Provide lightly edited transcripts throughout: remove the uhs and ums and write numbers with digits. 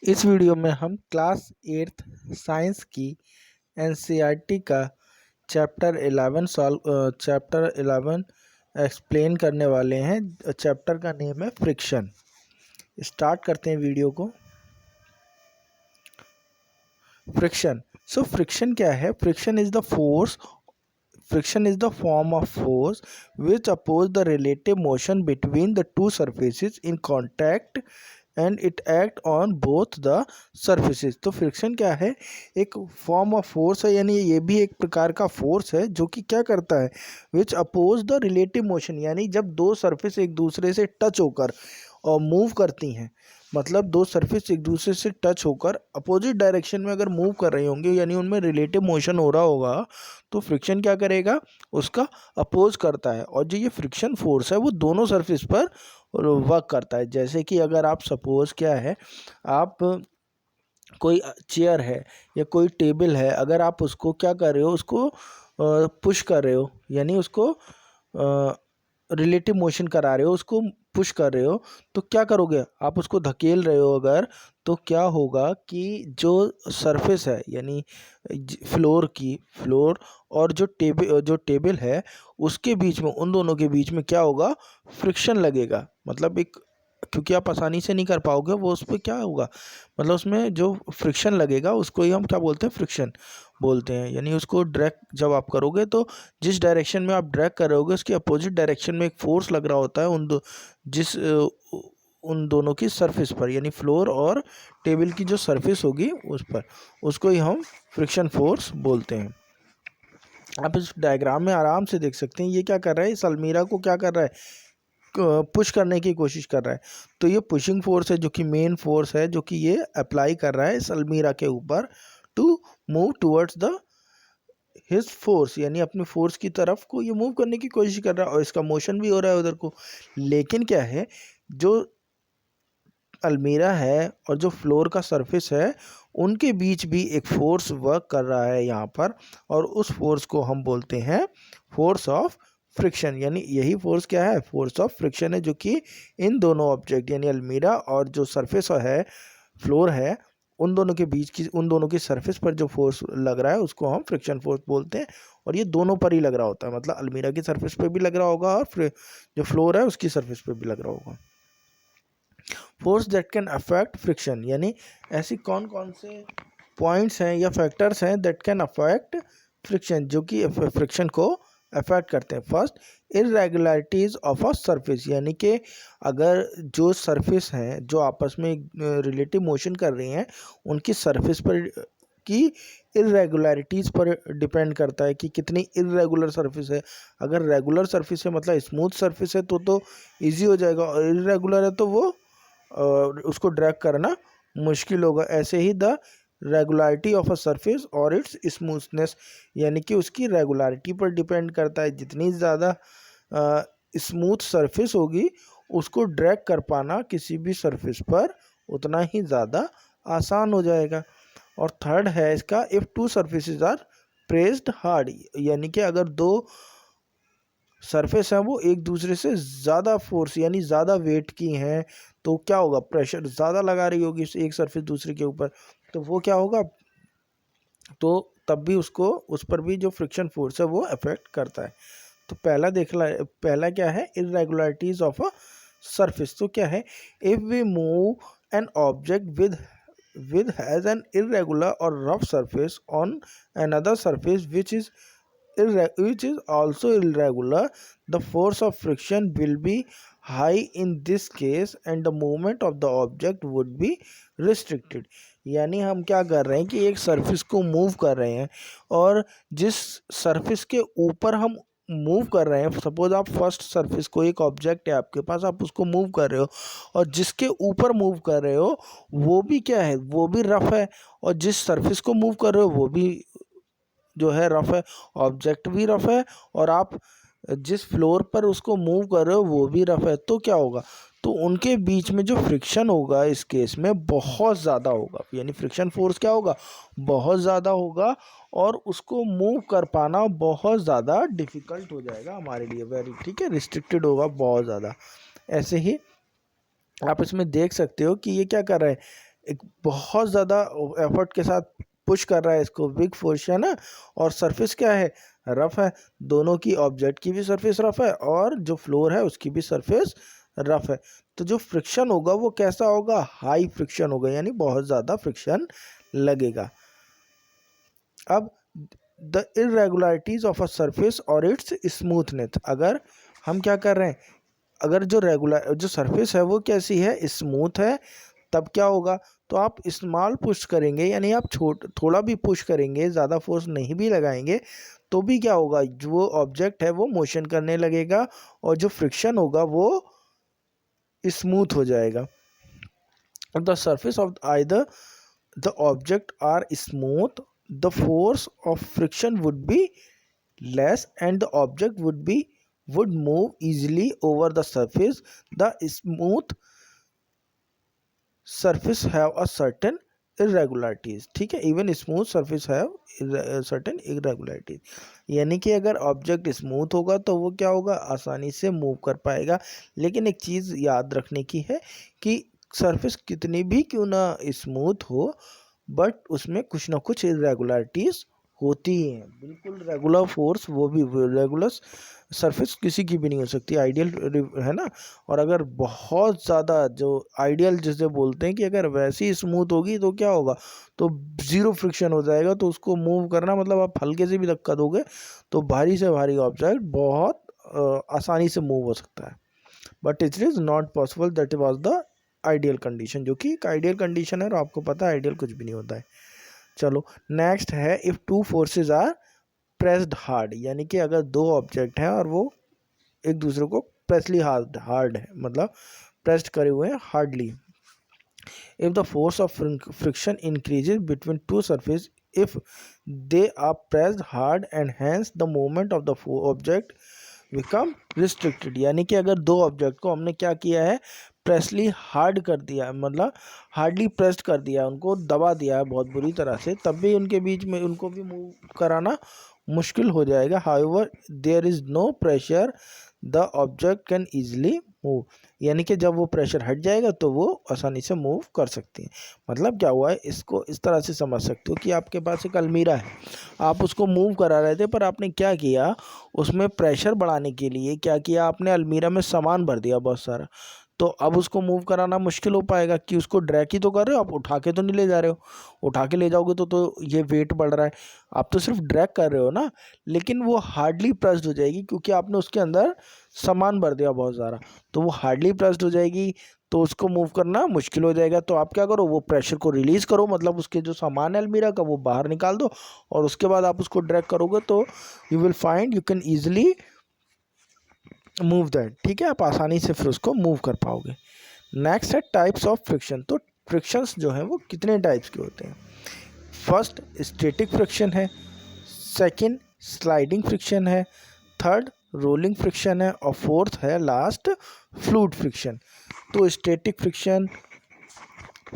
इस वीडियो में हम क्लास 8th साइंस की एनसीईआरटी का चैप्टर 11 एक्सप्लेन करने वाले हैं। चैप्टर का नेम है फ्रिक्शन। स्टार्ट करते हैं वीडियो को। फ्रिक्शन। फ्रिक्शन क्या है? Friction is the force Friction is the form of force which oppose the relative motion between the two surfaces in contact and it act on both the surfaces। तो friction क्या है? एक form of force है, यानी ये भी एक प्रकार का फोर्स है जो कि क्या करता है, which oppose the relative motion, यानी जब दो सरफेस एक दूसरे से टच होकर और मूव करती हैं, मतलब दो सरफेस एक दूसरे से टच होकर अपोजिट डायरेक्शन में अगर मूव कर रही होंगी, यानी उनमें रिलेटिव मोशन हो रहा होगा, तो फ्रिक्शन क्या करेगा? उसका अपोज करता है। और जो ये फ्रिक्शन फोर्स है वो दोनों सरफेस पर वर्क करता है। जैसे कि अगर आप सपोज क्या है, आप कोई चेयर है या कोई टेबल है, अगर आप उसको क्या कर रहे हो, उसको पुश कर रहे हो, यानी उसको रिलेटिव मोशन करा रहे हो, उसको पुश कर रहे हो, तो क्या करोगे? आप उसको धकेल रहे हो अगर, तो क्या होगा कि जो सरफेस है, यानी फ्लोर और जो टेबल है, उसके बीच में, उन दोनों के बीच में क्या होगा? फ्रिक्शन लगेगा। मतलब एक, क्योंकि आप आसानी से नहीं कर पाओगे वो, उस पर क्या होगा, मतलब उसमें जो फ्रिक्शन लगेगा उसको ही हम क्या बोलते हैं? फ्रिक्शन बोलते हैं। यानी उसको ड्रैग जब आप करोगे तो जिस डायरेक्शन में आप ड्रैग कर रहे होगे उसके अपोजिट डायरेक्शन में एक फोर्स लग रहा होता है उन दोनों की सरफेस पर, यानी फ्लोर और टेबल की जो सरफेस होगी उस पर, उसको ही हम फ्रिक्शन फोर्स बोलते हैं। आप इस डायग्राम में आराम से देख सकते हैं, ये क्या कर रहा है? इस अलमीरा को क्या कर रहा है? पुश करने की कोशिश कर रहा है। तो ये पुशिंग फोर्स है, जो कि मेन फोर्स है, जो कि ये अप्लाई कर रहा है इस अलमीरा के ऊपर to move towards the his force, यानी अपने फोर्स की तरफ को ये मूव करने की कोशिश कर रहा है, और इसका मोशन भी हो रहा है उधर को। लेकिन क्या है, जो अलमीरा है और जो फ्लोर का सरफेस है, उनके बीच भी एक फोर्स वर्क कर रहा है यहाँ पर, और उस फोर्स को हम बोलते हैं फोर्स ऑफ फ्रिक्शन। यानी यही फोर्स क्या है? फोर्स ऑफ फ्रिक्शन है, जो कि इन दोनों ऑब्जेक्ट, यानी अलमीरा और जो सरफेस है, फ्लोर है, उन दोनों की सरफेस पर जो फोर्स लग रहा है उसको हम फ्रिक्शन फोर्स बोलते हैं। और ये दोनों पर ही लग रहा होता है, मतलब अलमीरा की सरफेस पे भी लग रहा होगा और फिर जो फ्लोर है उसकी सरफेस पे भी लग रहा होगा। Force that can affect friction, यानी ऐसी कौन कौन से पॉइंट्स हैं या फैक्टर्स हैं दैट कैन अफेक्ट फ्रिक्शन, जो कि फ्रिक्शन को अफेक्ट करते हैं। First, irregularities of a surface, यानी कि अगर जो सरफेस हैं जो आपस में रिलेटिव मोशन कर रही हैं, उनकी सरफेस पर की इरेगुलरिटीज़ पर डिपेंड करता है कि कितनी इरेगुलर सरफेस है। अगर रेगुलर सरफेस है, मतलब स्मूथ सरफेस है, तो ईजी हो जाएगा, और इरेगुलर है तो वो उसको ड्रैग करना मुश्किल होगा। ऐसे ही the regularity of a surface और इट्स स्मूथनेस, यानी कि उसकी रेगुलरिटी पर डिपेंड करता है। जितनी ज़्यादा स्मूथ सरफेस होगी, उसको ड्रैग कर पाना किसी भी सरफेस पर उतना ही ज़्यादा आसान हो जाएगा। और थर्ड है इसका, if two surfaces are pressed hard, यानी कि अगर दो सरफेस हैं वो एक दूसरे से ज़्यादा फोर्स, यानी ज़्यादा वेट की हैं, तो क्या होगा? प्रेशर ज़्यादा लगा रही होगी एक सरफेस दूसरे के ऊपर, तो वो क्या होगा? तो तब भी उसको, उस पर भी जो फ्रिक्शन फोर्स है वो अफेक्ट करता है। तो पहला क्या है? Irregularities of a surface. तो क्या है? If we move an object with has an irregular or rough surface on another surface which is also irregular, the force of friction will be high in this case and the movement of the object would be restricted। यानी हम क्या कर रहे हैं कि एक surface को move कर रहे हैं, और जिस सरफेस के ऊपर हम मूव कर रहे हैं, सपोज आप फर्स्ट सरफेस को, एक ऑब्जेक्ट है आपके पास, आप उसको मूव कर रहे हो, और जिसके ऊपर मूव कर रहे हो वो भी क्या है? वो भी रफ है, और जिस सरफेस को मूव कर रहे हो वो भी जो है रफ है, ऑब्जेक्ट भी रफ है, और आप जिस फ्लोर पर उसको मूव कर रहे हो वो भी रफ है। तो क्या होगा? तो उनके बीच में जो फ्रिक्शन होगा इस केस में बहुत ज़्यादा होगा, यानी फ्रिक्शन फोर्स क्या होगा? बहुत ज़्यादा होगा, और उसको मूव कर पाना बहुत ज़्यादा डिफ़िकल्ट हो जाएगा हमारे लिए, वेरी, ठीक है, रिस्ट्रिक्टेड होगा बहुत ज़्यादा। ऐसे ही आप इसमें देख सकते हो कि ये क्या कर रहा है, एक बहुत ज़्यादा एफर्ट के साथ पुश कर रहा है इसको, बिग फोर्स है ना, और सरफेस क्या है, रफ है। दोनों की, ऑब्जेक्ट की भी सरफेस रफ है और जो फ्लोर है उसकी भी सरफेस रफ है। तो जो फ्रिक्शन होगा वो कैसा होगा, हाई फ्रिक्शन होगा, यानी बहुत ज़्यादा फ्रिक्शन लगेगा। अब the irregularities of a surface और इट्स स्मूथनेस, अगर हम क्या कर रहे हैं, अगर जो सरफेस है वो कैसी है, स्मूथ है, तब क्या होगा, तो आप स्मॉल पुश करेंगे, यानी आप थोड़ा भी पुश करेंगे, ज़्यादा फोर्स नहीं भी लगाएंगे, तो भी क्या होगा, जो ऑब्जेक्ट है वो मोशन करने लगेगा और जो फ्रिक्शन होगा वो स्मूथ हो जाएगा। The surface of either the object are smooth, the force of friction would be less and the object would move easily over the surface. The smooth surface have a certain irregularities, ठीक है, even smooth surface have certain irregularities, यानी कि अगर object smooth होगा तो वो क्या होगा, आसानी से मूव कर पाएगा। लेकिन एक चीज़ याद रखने की है कि सरफेस कितनी भी क्यों ना स्मूथ हो, बट उसमें कुछ ना कुछ इरेगुलरिटीज होती हैं। बिल्कुल रेगुलर फोर्स, वो भी रेगुलर सरफेस किसी की भी नहीं हो सकती, आइडियल है ना। और अगर बहुत ज़्यादा, जो आइडियल जिसे बोलते हैं कि अगर वैसी स्मूथ होगी तो क्या होगा, तो ज़ीरो फ्रिक्शन हो जाएगा, तो उसको मूव करना मतलब आप हल्के से भी धक्का दोगे तो भारी से भारी ऑब्जेक्ट बहुत आसानी से मूव हो सकता है। But it is not possible, that was the ideal condition, जो कि एक आइडियल कंडीशन है और आपको पता है आइडियल कुछ भी नहीं होता है। चलो नेक्स्ट है, if two forces are pressed hard, यानी कि अगर दो ऑब्जेक्ट हैं और वो एक दूसरे को प्रेसली हार्ड है, मतलब प्रेस्ड करे हुए हैं hardly. If the force of friction increases between two surface if they are pressed hard and hence the movement of the object become restricted, यानी कि अगर दो ऑब्जेक्ट को हमने क्या किया है, प्रेसली हार्ड कर दिया है, मतलब हार्डली प्रेस्ड कर दिया है, उनको दबा दिया है बहुत बुरी तरह से, तब भी उनके बीच में उनको भी मूव कराना मुश्किल हो जाएगा। However there is no pressure the object can easily move, यानी कि जब वो प्रेशर हट जाएगा तो वो आसानी से मूव कर सकती हैं। मतलब क्या हुआ है, इसको इस तरह से समझ सकते हो कि आपके पास एक अलमीरा है, आप उसको मूव करा रहे थे, पर आपने क्या किया, उसमें प्रेशर बढ़ाने के लिए क्या किया, आपने अलमीरा में सामान भर दिया बहुत सारा, तो अब उसको मूव कराना मुश्किल हो पाएगा कि उसको ड्रैग ही तो कर रहे हो आप, उठा के तो नहीं ले जा रहे हो। उठा के ले जाओगे तो ये वेट बढ़ रहा है, आप तो सिर्फ ड्रैग कर रहे हो ना, लेकिन वो हार्डली प्रेस्ड हो जाएगी क्योंकि आपने उसके अंदर सामान भर दिया बहुत सारा, तो वो हार्डली प्रेस्ड हो जाएगी, तो उसको मूव करना मुश्किल हो जाएगा। तो आप क्या करो, वो प्रेशर को रिलीज़ करो, मतलब उसके जो सामान है अलमीरा का वो बाहर निकाल दो, और उसके बाद आप उसको ड्रैग करोगे तो you will find you can easily move that, ठीक है, आप आसानी से फिर उसको मूव कर पाओगे। नेक्स्ट है टाइप्स ऑफ फ्रिक्शन। तो फ्रिक्शंस जो हैं वो कितने टाइप्स के होते हैं। फर्स्ट स्टैटिक फ्रिक्शन है, सेकंड स्लाइडिंग फ्रिक्शन है, थर्ड रोलिंग फ्रिक्शन है, और फोर्थ है लास्ट फ्लूइड फ्रिक्शन। तो static friction,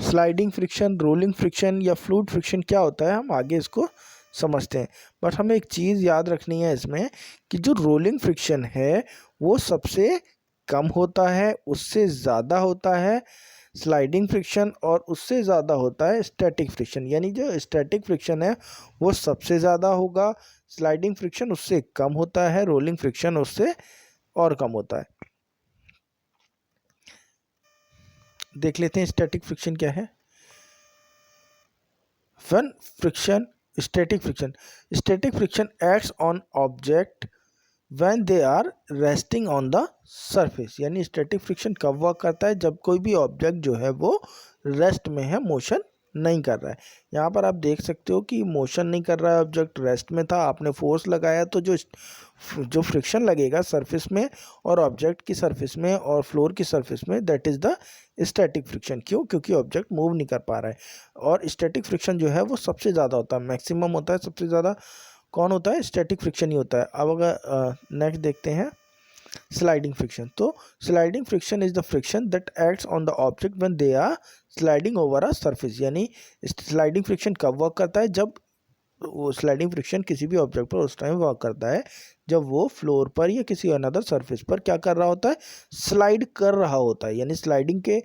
sliding friction, rolling friction या फ्लूइड फ्रिक्शन क्या होता है, हम आगे इसको समझते हैं। बट हमें एक चीज़ याद रखनी है इसमें कि जो रोलिंग फ्रिक्शन है वो सबसे कम होता है, उससे ज़्यादा होता है स्लाइडिंग फ्रिक्शन, और उससे ज़्यादा होता है स्टैटिक फ्रिक्शन। यानी जो स्टैटिक फ्रिक्शन है वो सबसे ज़्यादा होगा, स्लाइडिंग फ्रिक्शन उससे कम होता है, रोलिंग फ्रिक्शन उससे और कम होता है। देख लेते हैं स्टैटिक फ्रिक्शन क्या है। When friction, static friction acts on object when they are resting on the surface, यानी स्टैटिक फ्रिक्शन कब वर्क करता है, जब कोई भी ऑब्जेक्ट जो है वो रेस्ट में है, मोशन नहीं कर रहा है। यहाँ पर आप देख सकते हो कि मोशन नहीं कर रहा है ऑब्जेक्ट, रेस्ट में था, आपने फोर्स लगाया तो जो फ्रिक्शन लगेगा सरफेस में और ऑब्जेक्ट की सरफेस में और फ्लोर की सरफेस में, that is the static friction. क्यों, क्योंकि ऑब्जेक्ट मूव नहीं कर पा रहा है। और स्टैटिक फ्रिक्शन जो है वो सबसे ज़्यादा होता है, मैक्सिमम होता है, सबसे ज़्यादा कौन होता है, स्टैटिक फ्रिक्शन ही होता है। अब अगर नेक्स्ट देखते हैं स्लाइडिंग फ्रिक्शन। तो sliding friction is the friction that acts on the object when they are sliding over a surface, यानी स्लाइडिंग फ्रिक्शन कब वर्क करता है, जब वो स्लाइडिंग फ्रिक्शन किसी भी ऑब्जेक्ट पर उस टाइम वर्क करता है जब वो फ्लोर पर या किसी अनदर सरफेस पर क्या कर रहा होता है, स्लाइड कर रहा होता है। यानी स्लाइडिंग के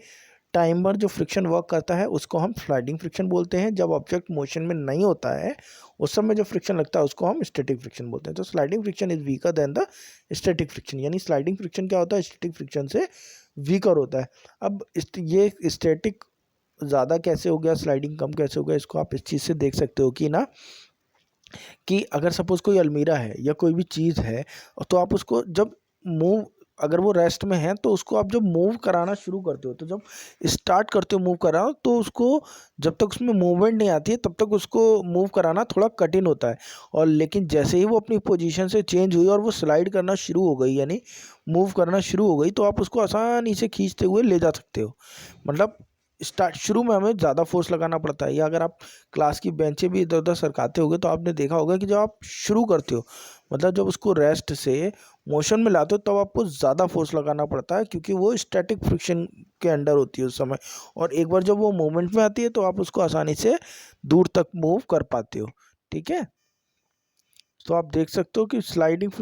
टाइमर जो फ्रिक्शन वर्क करता है उसको हम स्लाइडिंग फ्रिक्शन बोलते हैं। जब ऑब्जेक्ट मोशन में नहीं होता है उस समय जो फ्रिक्शन लगता है उसको हम स्टैटिक फ्रिक्शन बोलते हैं। तो sliding friction is weaker then the static friction, यानी स्लाइडिंग फ्रिक्शन क्या होता है, स्टैटिक फ्रिक्शन से वीकर होता है। अब ये स्टैटिक ज़्यादा कैसे हो गया, स्लाइडिंग कम कैसे हो गया, इसको आप इस चीज़ से देख सकते हो कि ना, कि अगर सपोज कोई अलमीरा है या कोई भी चीज़ है, तो आप उसको जब मूव, अगर वो रेस्ट में है तो उसको आप जब मूव कराना शुरू करते हो, तो जब स्टार्ट करते हो मूव कराना, तो उसको जब तक उसमें मूवमेंट नहीं आती है तब तक उसको मूव कराना थोड़ा कठिन होता है। और लेकिन जैसे ही वो अपनी पोजीशन से चेंज हुई और वो स्लाइड करना शुरू हो गई, यानी मूव करना शुरू हो गई, तो आप उसको आसानी से खींचते हुए ले जा सकते हो। मतलब स्टार्ट शुरू में हमें ज़्यादा फोर्स लगाना पड़ता है। या अगर आप क्लास की बेंचें भी इधर उधर सरकाते होगे तो आपने देखा होगा कि जब आप शुरू करते हो, मतलब जब उसको रेस्ट से मोशन में लाते हो, तब आपको ज़्यादा फोर्स लगाना पड़ता है, क्योंकि वो स्टैटिक फ्रिक्शन के अंडर होती है उस समय। और एक बार जब वो मूवमेंट में आती है तो आप उसको आसानी से दूर तक मूव कर पाते हो। ठीक है, तो आप देख सकते हो कि स्लाइडिंग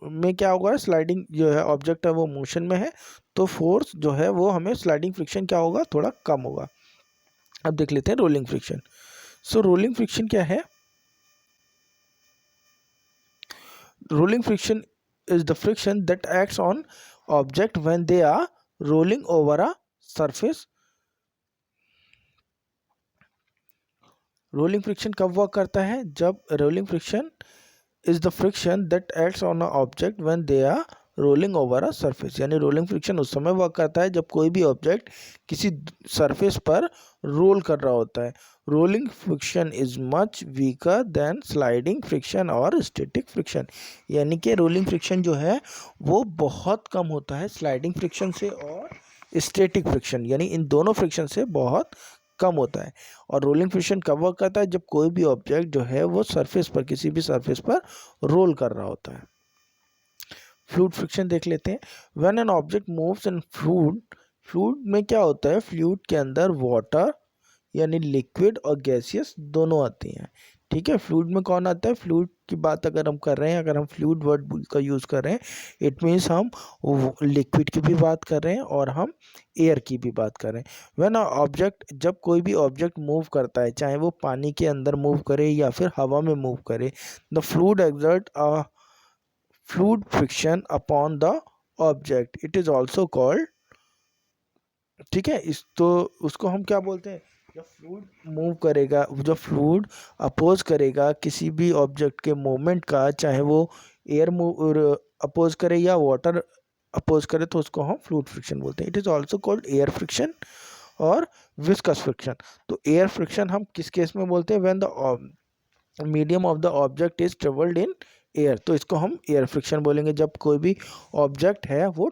में क्या होगा, स्लाइडिंग जो है ऑब्जेक्ट है वो मोशन में है, तो फोर्स जो है वो हमें स्लाइडिंग फ्रिक्शन क्या होगा, थोड़ा कम होगा। अब देख लेते हैं रोलिंग फ्रिक्शन। सो रोलिंग फ्रिक्शन क्या है? Rolling friction is the friction that acts on object when they are rolling over a surface. Rolling friction कब वर्क करता है? जब rolling friction is the friction that acts on a object when they are rolling over a surface, यानी rolling friction उस समय work करता है जब कोई भी ऑब्जेक्ट किसी सरफेस पर रोल कर रहा होता है। Rolling friction is much weaker then sliding friction और स्टैटिक फ्रिक्शन, यानी कि रोलिंग फ्रिक्शन जो है वो बहुत कम होता है स्लाइडिंग फ्रिक्शन से और स्टैटिक फ्रिक्शन, यानी इन दोनों फ्रिक्शन से बहुत कम होता है। और रोलिंग फ्रिक्शन कब वर्क करता है? जब कोई भी ऑब्जेक्ट जो है वो सरफेस पर, किसी भी सरफेस पर रोल कर रहा होता है। फ्लूइड फ्रिक्शन देख लेते हैं। When an object moves in fluid, fluid में क्या होता है, फ्लूइड के अंदर वाटर यानी लिक्विड और गैसियस दोनों आती हैं। ठीक है, फ्लूइड में कौन आता है? फ्लूइड की बात अगर हम कर रहे हैं, अगर हम फ्लूइड वर्ड का यूज़ कर रहे हैं, इट मीन्स हम लिक्विड की भी बात कर रहे हैं और हम एयर की भी बात कर रहे हैं। व्हेन ऑब्जेक्ट, जब कोई भी ऑब्जेक्ट मूव करता है, चाहे वो पानी के अंदर मूव करे या फिर हवा में मूव करे, the fluid exert a fluid friction upon the object, it is also called. ठीक है, इस तो उसको हम क्या बोलते हैं? जब फ्लूइड मूव करेगा, जब फ्लूइड अपोज करेगा किसी भी ऑब्जेक्ट के मूवमेंट का, चाहे वो एयर मूव अपोज करे या वाटर अपोज करे, तो उसको हम फ्लूइड फ्रिक्शन बोलते हैं। It is also called air friction और विस्कस फ्रिक्शन। तो एयर फ्रिक्शन हम किस केस में बोलते हैं? When the medium of the object is travelled in air, तो इसको हम एयर फ्रिक्शन बोलेंगे। जब कोई भी ऑब्जेक्ट है वो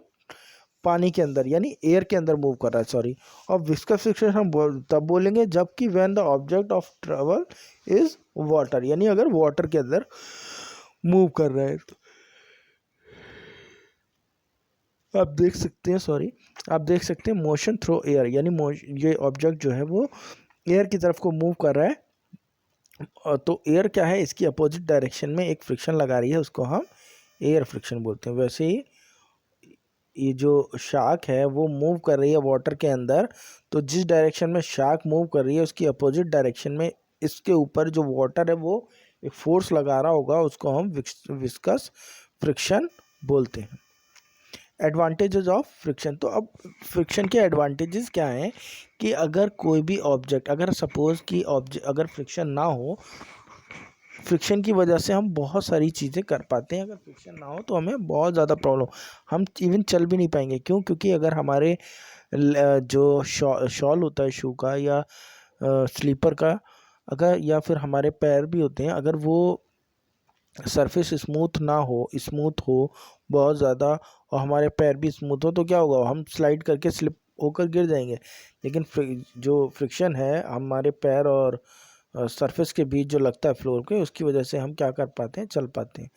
पानी के अंदर यानी एयर के अंदर मूव कर रहा है, सॉरी। और विस्कस फ्रिक्शन हम तब बोलेंगे जबकि when the object of travel is water, यानी अगर वाटर के अंदर मूव कर रहा है। तो आप देख सकते हैं, सॉरी, आप देख सकते हैं मोशन थ्रू एयर, यानी ये ऑब्जेक्ट जो है वो एयर की तरफ को मूव कर रहा है। तो एयर क्या है, इसकी अपोजिट डायरेक्शन में एक फ्रिक्शन लगा रही है, उसको हम एयर फ्रिक्शन बोलते हैं। वैसे ही ये जो शार्क है वो मूव कर रही है वाटर के अंदर, तो जिस डायरेक्शन में शार्क मूव कर रही है उसकी अपोजिट डायरेक्शन में इसके ऊपर जो वाटर है वो एक फोर्स लगा रहा होगा, उसको हम विस्कस फ्रिक्शन बोलते हैं। एडवांटेजेस ऑफ फ्रिक्शन, तो अब फ्रिक्शन के एडवांटेजेस क्या हैं कि अगर कोई भी ऑब्जेक्ट, अगर सपोज कि ऑब्जेक्ट अगर फ्रिक्शन ना हो, फ्रिक्शन की वजह से हम बहुत सारी चीज़ें कर पाते हैं। अगर फ्रिक्शन ना हो तो हमें बहुत ज़्यादा प्रॉब्लम, हम इवन चल भी नहीं पाएंगे। क्यों? क्योंकि अगर हमारे जो शॉल होता है शू का या स्लीपर का, अगर या फिर हमारे पैर भी होते हैं, अगर वो सरफेस स्मूथ ना हो, स्मूथ हो बहुत ज़्यादा, और हमारे पैर भी स्मूथ हो, तो क्या होगा, हम स्लाइड करके स्लिप होकर गिर जाएंगे। लेकिन जो फ्रिक्शन है हमारे पैर और सरफेस के बीच जो लगता है फ्लोर के, उसकी वजह से हम क्या कर पाते हैं, चल पाते हैं।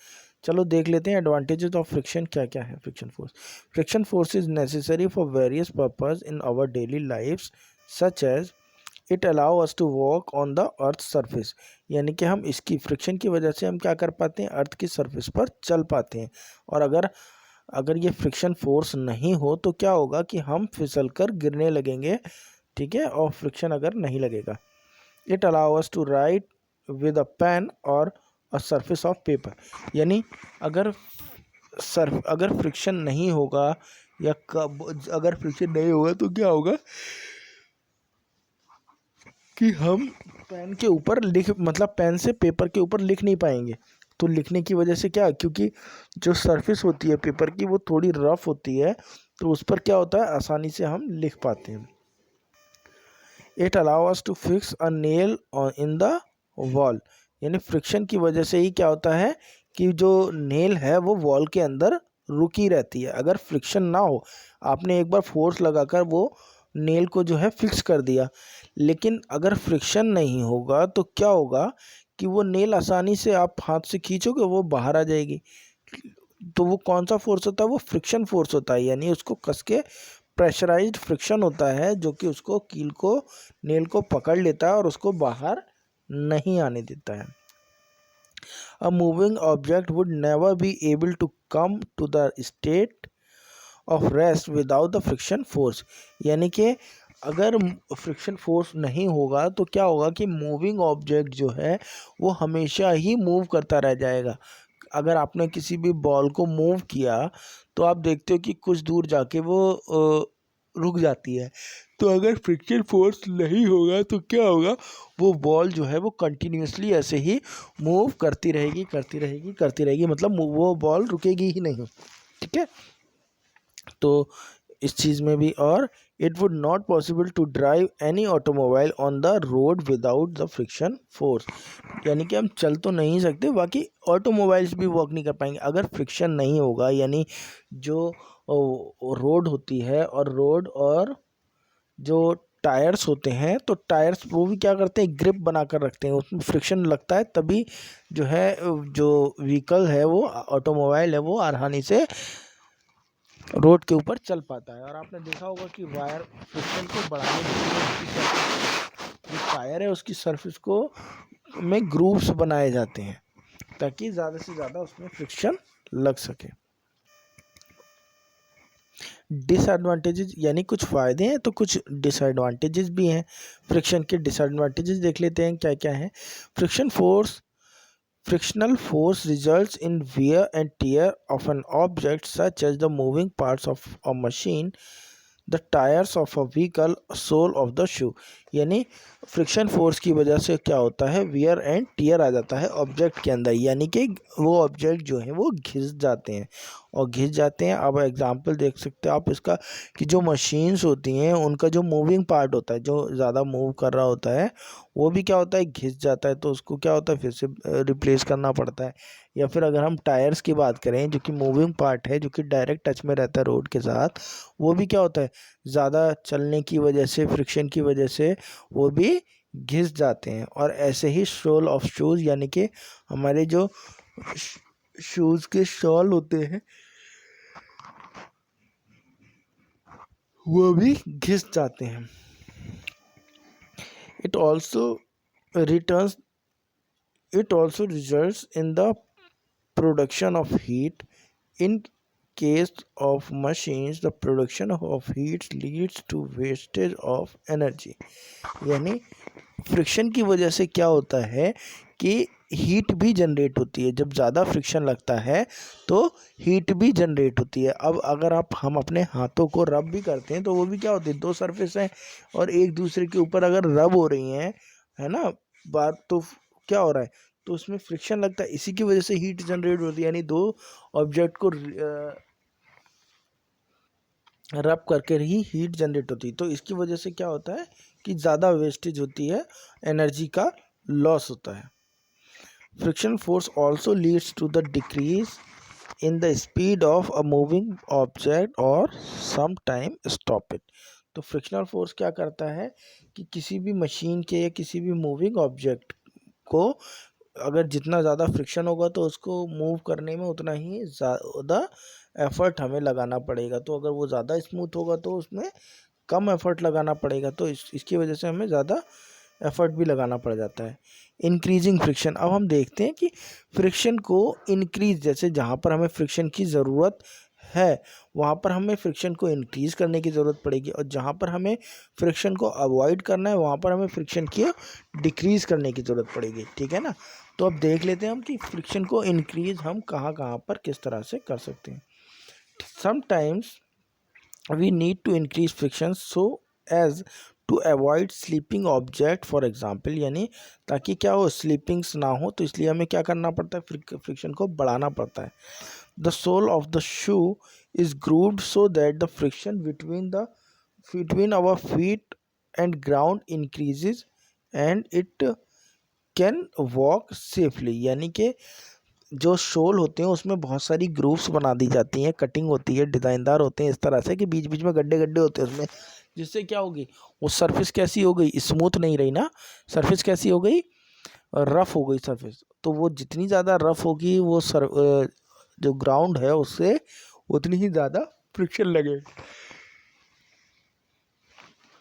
चलो देख लेते हैं एडवांटेजेस ऑफ फ्रिक्शन क्या क्या है। Friction force, friction force is necessary for various purpose in our daily lifes such as it allow us to walk on the earth surface, यानी कि हम इसकी फ्रिक्शन की वजह से हम क्या कर पाते हैं, अर्थ की सरफेस पर चल पाते हैं। और अगर ये फ्रिक्शन फोर्स नहीं हो तो क्या होगा कि हम फिसल कर गिरने लगेंगे ठीक है, और फ्रिक्शन अगर नहीं लगेगा। It allow us to write with a pen और अ सरफेस ऑफ पेपर, यानी अगर अगर फ्रिक्शन नहीं होगा या अगर फ्रिक्शन नहीं होगा तो क्या होगा कि हम पेन के ऊपर मतलब पेन से पेपर के ऊपर लिख नहीं पाएंगे। तो लिखने की वजह से क्या, क्योंकि जो सरफेस होती है पेपर की वो थोड़ी रफ होती है, तो उस पर क्या होता है आसानी से हम लिख पाते हैं। It allow us to fix a nail in the wall, यानी फ्रिक्शन की वजह से ही क्या होता है कि जो नेल है वो वॉल के अंदर रुकी रहती है। अगर फ्रिक्शन ना हो, आपने एक बार फोर्स लगाकर वो नेल को जो है फिक्स कर दिया, लेकिन अगर फ्रिक्शन नहीं होगा तो क्या होगा कि वो नेल आसानी से आप हाथ से खींचोगे वो बाहर आ जाएगी। तो वो कौन सा फोर्स होता है, वो फ्रिक्शन फोर्स होता है, यानी उसको कस के प्रेशराइज्ड फ्रिक्शन होता है जो कि उसको कील को नेल को पकड़ लेता है और उसको बाहर नहीं आने देता है। A moving object would never be able to come to the state of rest without the friction force, यानी कि अगर फ्रिक्शन फोर्स नहीं होगा तो क्या होगा कि मूविंग ऑब्जेक्ट जो है वो हमेशा ही मूव करता रह जाएगा। अगर आपने किसी भी बॉल को मूव किया तो आप देखते हो कि कुछ दूर जाके वो रुक जाती है। तो अगर फ्रिक्शन फोर्स नहीं होगा तो क्या होगा, वो बॉल जो है वो कंटिन्यूसली ऐसे ही मूव करती रहेगी करती रहेगी करती रहेगी, मतलब वो बॉल रुकेगी ही नहीं। ठीक है, तो इस चीज़ में भी, और it would not possible to drive any automobile on the road without the friction force, यानी कि हम चल तो नहीं सकते, बाकी ऑटोमोबाइल्स भी वर्क नहीं कर पाएंगे अगर फ्रिक्शन नहीं होगा। यानी जो रोड होती है और रोड और जो टायर्स होते हैं, तो टायर्स वो भी क्या करते हैं, ग्रिप बना कर रखते हैं, उसमें फ्रिक्शन लगता है तभी जो है जो व्हीकल है वो ऑटोमोबाइल है वो आसानी से रोड के ऊपर चल पाता है। और आपने देखा होगा कि वायर फ्रिक्शन को बढ़ाने के लिए जो टायर है उसकी सरफेस को में ग्रूव्स बनाए जाते हैं ताकि ज़्यादा से ज़्यादा उसमें फ्रिक्शन लग सके। डिसएडवांटेजेस, यानी कुछ फ़ायदे हैं तो कुछ डिसएडवांटेजेस भी हैं। फ्रिक्शन के डिसएडवांटेजेस देख लेते हैं क्या क्या हैं। Frictional force results in wear and tear of an object such as the moving parts of a machine, the tyres of a vehicle, sole of the shoe, यानी फ्रिक्शन फोर्स की वजह से क्या होता है, वियर एंड टियर आ जाता है object के अंदर, यानी कि वो ऑब्जेक्ट जो है वो घिस जाते हैं और घिस जाते हैं। अब एग्जांपल देख सकते हो आप इसका कि जो मशीन्स होती हैं उनका जो मूविंग पार्ट होता है, जो ज़्यादा मूव कर रहा होता है, वो भी क्या होता है घिस जाता है, तो उसको क्या होता है फिर से रिप्लेस करना पड़ता है। या फिर अगर हम टायर्स की बात करें जो कि मूविंग पार्ट है, जो कि डायरेक्ट टच में रहता है रोड के साथ, वो भी क्या होता है ज़्यादा चलने की वजह से, फ्रिक्शन की वजह से वो भी घिस जाते हैं। और ऐसे ही सोल ऑफ शूज़, यानी कि हमारे जो शूज़ के शॉल होते हैं वो भी घिस जाते हैं। It also returns it also results in the production of heat. In case of machines, the production of heat leads to wastage of energy, यानी फ्रिक्शन की वजह से क्या होता है कि हीट भी जनरेट होती है। जब ज़्यादा फ्रिक्शन लगता है तो हीट भी जनरेट होती है। अब अगर हम अपने हाथों को रब भी करते हैं तो वो भी क्या होती है, दो सरफेस हैं और एक दूसरे के ऊपर अगर रब हो रही हैं, है ना बात, तो क्या हो रहा है, तो उसमें फ्रिक्शन लगता है, इसी की वजह से हीट जनरेट होती है, यानी दो ऑब्जेक्ट को रब करके ही हीट जनरेट होती है। तो इसकी वजह से क्या होता है कि ज़्यादा वेस्टेज होती है, एनर्जी का लॉस होता है। Friction force also leads to the decrease in the speed of a moving object और सम टाइम स्टॉप इट। तो फ्रिक्शनल फोर्स क्या करता है कि किसी भी मशीन के या किसी भी मूविंग ऑब्जेक्ट को अगर जितना ज़्यादा फ्रिक्शन होगा तो उसको मूव करने में उतना ही ज़्यादा एफर्ट हमें लगाना पड़ेगा। तो अगर वो ज़्यादा स्मूथ होगा तो उसमें कम एफर्ट लगाना पड़ेगा, तो इसकी वजह से हमें ज़्यादा एफर्ट भी लगाना पड़ जाता है। इंक्रीजिंग फ्रिक्शन, अब हम देखते हैं कि फ्रिक्शन को इंक्रीज, जैसे जहाँ पर हमें फ्रिक्शन की ज़रूरत है वहाँ पर हमें फ्रिक्शन को इंक्रीज करने की ज़रूरत पड़ेगी, और जहाँ पर हमें फ्रिक्शन को अवॉइड करना है वहाँ पर हमें फ्रिक्शन की डिक्रीज करने की ज़रूरत पड़ेगी। ठीक है ना। तो अब देख लेते हैं हम कि फ्रिक्शन को इंक्रीज हम कहाँ कहाँ पर किस तरह से कर सकते हैं। Sometimes we need to increase friction so as to avoid sleeping object for example, यानी ताकि क्या हो, स्लीपिंग्स ना हो, तो इसलिए हमें क्या करना पड़ता है, फ्रिक्शन को बढ़ाना पड़ता है। The sole of the shoe is grooved so that the friction between our feet and ground increases and it can walk safely, यानी कि जो शोल होते हैं उसमें बहुत सारी ग्रूव्स बना दी जाती हैं, कटिंग होती है, डिज़ाइनदार होते हैं इस तरह से कि बीच बीच में गड्ढे गड्ढे होते हैं उसमें, जिससे क्या होगी, वो सरफेस कैसी हो गई, स्मूथ नहीं रही ना, सरफेस कैसी हो गई, रफ हो गई सरफेस। तो वो जितनी ज़्यादा रफ होगी वो जो ग्राउंड है उससे उतनी ही ज़्यादा फ्रिक्शन लगेगा,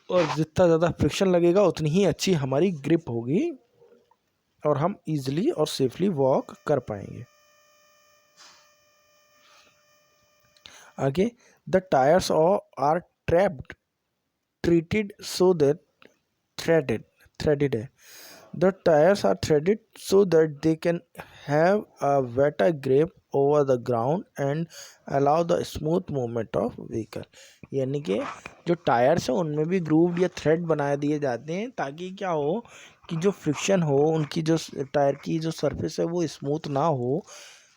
और जितना ज़्यादा फ्रिक्शन लगेगा उतनी ही अच्छी हमारी ग्रिप होगी और हम इजीली और सेफली वॉक कर पाएंगे। आगे, the tyres are trapped treated so that threaded है, the tires are threaded so that they can have a better grip over the ground and allow the smooth movement of vehicle, यानी कि जो tyres हैं उनमें भी grooved या thread बना दिए जाते हैं ताकि क्या हो कि जो फ्रिक्शन हो, उनकी जो टायर की जो सरफेस है वो स्मूथ ना हो,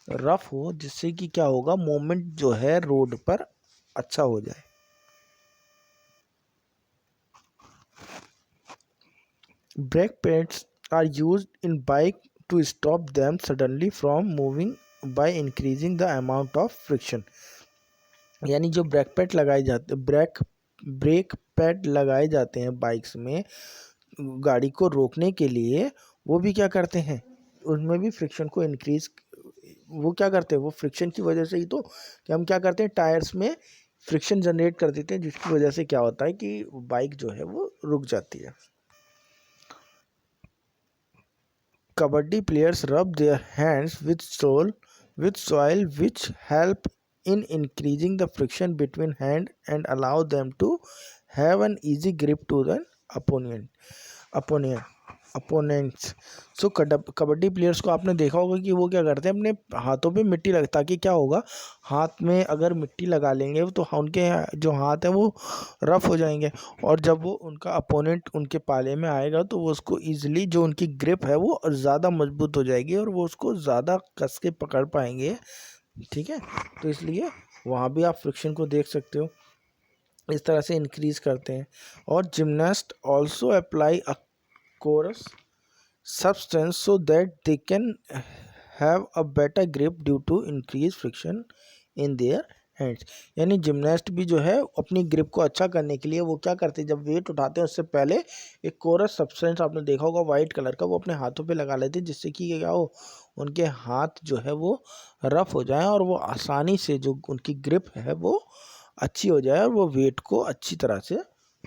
रफ हो, जिससे कि क्या होगा, मूवमेंट जो है रोड पर अच्छा हो जाए। Brake pads are used in bike to stop them suddenly from moving by increasing the amount of friction, यानी जो ब्रेक पैड लगाए जाते हैं बाइक्स में गाड़ी को रोकने के लिए, वो भी क्या करते हैं, उनमें भी फ्रिक्शन को इंक्रीज, वो क्या करते हैं, वो फ्रिक्शन की वजह से ही तो कि हम क्या करते हैं, टायर्स में फ्रिक्शन जनरेट कर देते हैं, जिसकी वजह से क्या होता है कि बाइक जो है वो रुक जाती है। Kabaddi players rub their hands with soil which help in increasing the friction between hand and allow them to have an easy grip to the opponent opponents. So kabaddi players को आपने देखा होगा कि वो क्या करते हैं, अपने हाथों पे मिट्टी लग, ताकि क्या होगा, हाथ में अगर मिट्टी लगा लेंगे तो उनके जो हाथ है वो रफ हो जाएंगे, और जब वो उनका अपोनेंट उनके पाले में आएगा तो वो उसको ईजिली, जो उनकी ग्रिप है वो ज़्यादा मजबूत हो जाएगी और वो उसको ज़्यादा कस के पकड़ पाएंगे। ठीक है, तो इसलिए वहाँ भी आप फ्रिक्शन को देख सकते हो, इस तरह से इंक्रीज करते हैं। और gymnast also apply a coarse substance so that they can have a better grip due to increased friction in their hands, यानी जिमनास्ट भी जो है अपनी ग्रिप को अच्छा करने के लिए वो क्या करते हैं, जब वेट उठाते हैं उससे पहले एक कोरस सब्सटेंस आपने देखा होगा वाइट कलर का, वो अपने हाथों पे लगा लेते हैं, जिससे कि क्या हो, उनके हाथ जो है वो रफ हो जाए और वो आसानी से जो उनकी ग्रिप है वो अच्छी हो जाए और वो वेट को अच्छी तरह से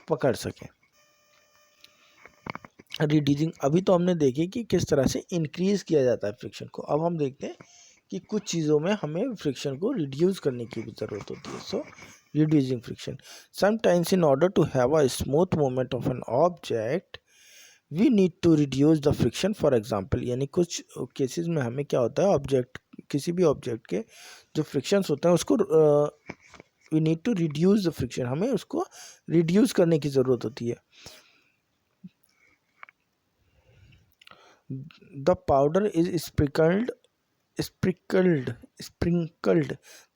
पकड़ सकें। रिड्यूसिंग, अभी तो हमने देखे कि किस तरह से इंक्रीज किया जाता है फ्रिक्शन को, अब हम देखते हैं कि कुछ चीज़ों में हमें फ्रिक्शन को रिड्यूस करने की भी ज़रूरत होती है। So reducing friction, sometimes in order to have a smooth movement of an object we need to reduce the friction, for example, यानी कुछ केसेस में हमें क्या होता है, ऑब्जेक्ट, किसी भी ऑब्जेक्ट के जो फ्रिक्शंस होते हैं उसको we need to reduce the friction, हमें उसको रिड्यूस करने की ज़रूरत होती है। The powder is sprinkled.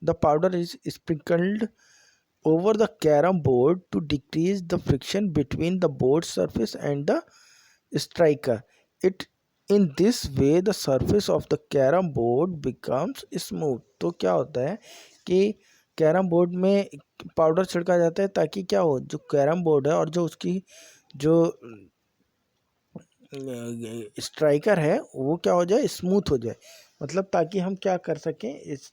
The powder is sprinkled over the carom board to decrease the friction between the board surface and the striker. It in this way the surface of the carom board becomes smooth. तो क्या होता है कि carrom board में powder छिड़का जाता है ताकि क्या हो, जो कैरम बोर्ड है और जो उसकी जो स्ट्राइकर है वो क्या हो जाए, स्मूथ हो जाए, मतलब ताकि हम क्या कर सकें, इस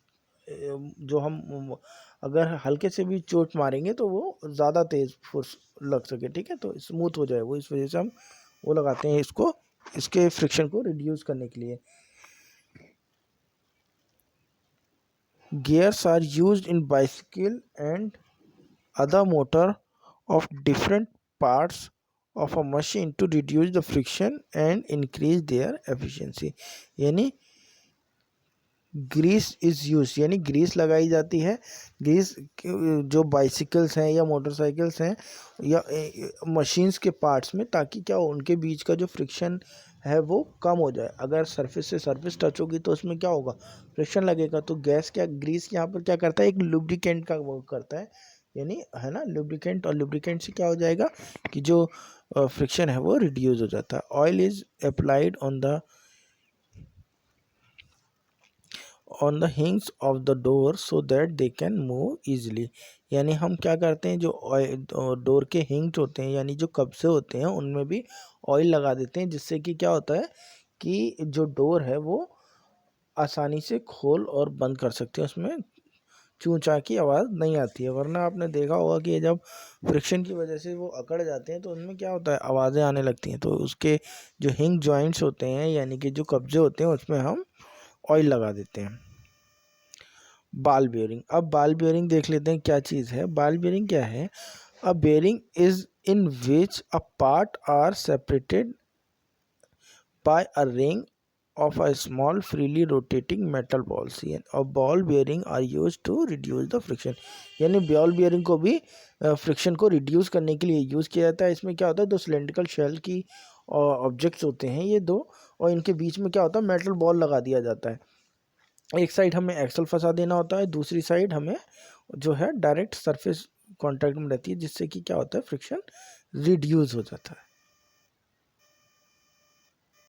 जो हम अगर हल्के से भी चोट मारेंगे तो वो ज़्यादा तेज़ फोर्स लग सके। ठीक है, तो स्मूथ हो जाए वो, इस वजह से हम वो लगाते हैं इसको, इसके फ्रिक्शन को रिड्यूस करने के लिए। gears are used in bicycle and other motor of different parts of a machine to reduce the friction and increase their efficiency. यानी ग्रीस इज़ यूज, यानी ग्रीस लगाई जाती है। ग्रीस जो बाइसिकल्स हैं या मोटरसाइकिल्स हैं या मशीन्स के पार्ट्स में, ताकि क्या हो, उनके बीच का जो फ्रिक्शन है वो कम हो जाए। अगर सरफेस से सरफेस टच होगी तो उसमें क्या होगा, फ्रिक्शन लगेगा। तो गैस क्या, ग्रीस यहाँ पर क्या करता है, एक लुब्रिकेंट का वर्क करता है, यानी है ना लुब्रिकेंट। और लुब्रिकेंट से क्या हो जाएगा कि जो फ्रिक्शन है वो रिड्यूस हो जाता है। Oil is applied on the हिंग्स of the door so that they can move easily. यानी हम क्या करते हैं, जो डोर के हिंग्स होते हैं यानी जो कब्जे होते हैं उनमें भी ऑयल लगा देते हैं, जिससे कि क्या होता है कि जो डोर है वो आसानी से खोल और बंद कर सकते हैं, उसमें चूँ चाँ की आवाज़ नहीं आती है। वरना आपने देखा होगा कि जब फ्रिक्शन की वजह से वो अकड़ जाते हैं तो उनमें क्या होता है, आवाज़ें आने लगती हैं। तो उसके जो हिंग जॉइंट्स होते हैं यानी कि जो कब्जे होते हैं उसमें हम ऑयल लगा देते हैं। बॉल बेयरिंग, अब बॉल बेयरिंग देख लेते हैं क्या चीज़ है। बॉल बेयरिंग क्या है, a bearing is in which a part are separated by a ring of a small freely rotating metal balls और ball bearing are used to reduce the friction। यानी ball bearing को भी friction को reduce करने के लिए use किया जाता है। इसमें क्या होता है, दो सिलेंड्रिकल शेल की ऑब्जेक्ट्स होते हैं ये दो, और इनके बीच में क्या होता है, मेटल बॉल लगा दिया जाता है। एक साइड हमें एक्सल फंसा देना होता है, दूसरी साइड हमें जो है डायरेक्ट सरफेस कॉन्टैक्ट में रहती है, जिससे कि क्या होता है, फ्रिक्शन रिड्यूस हो जाता है।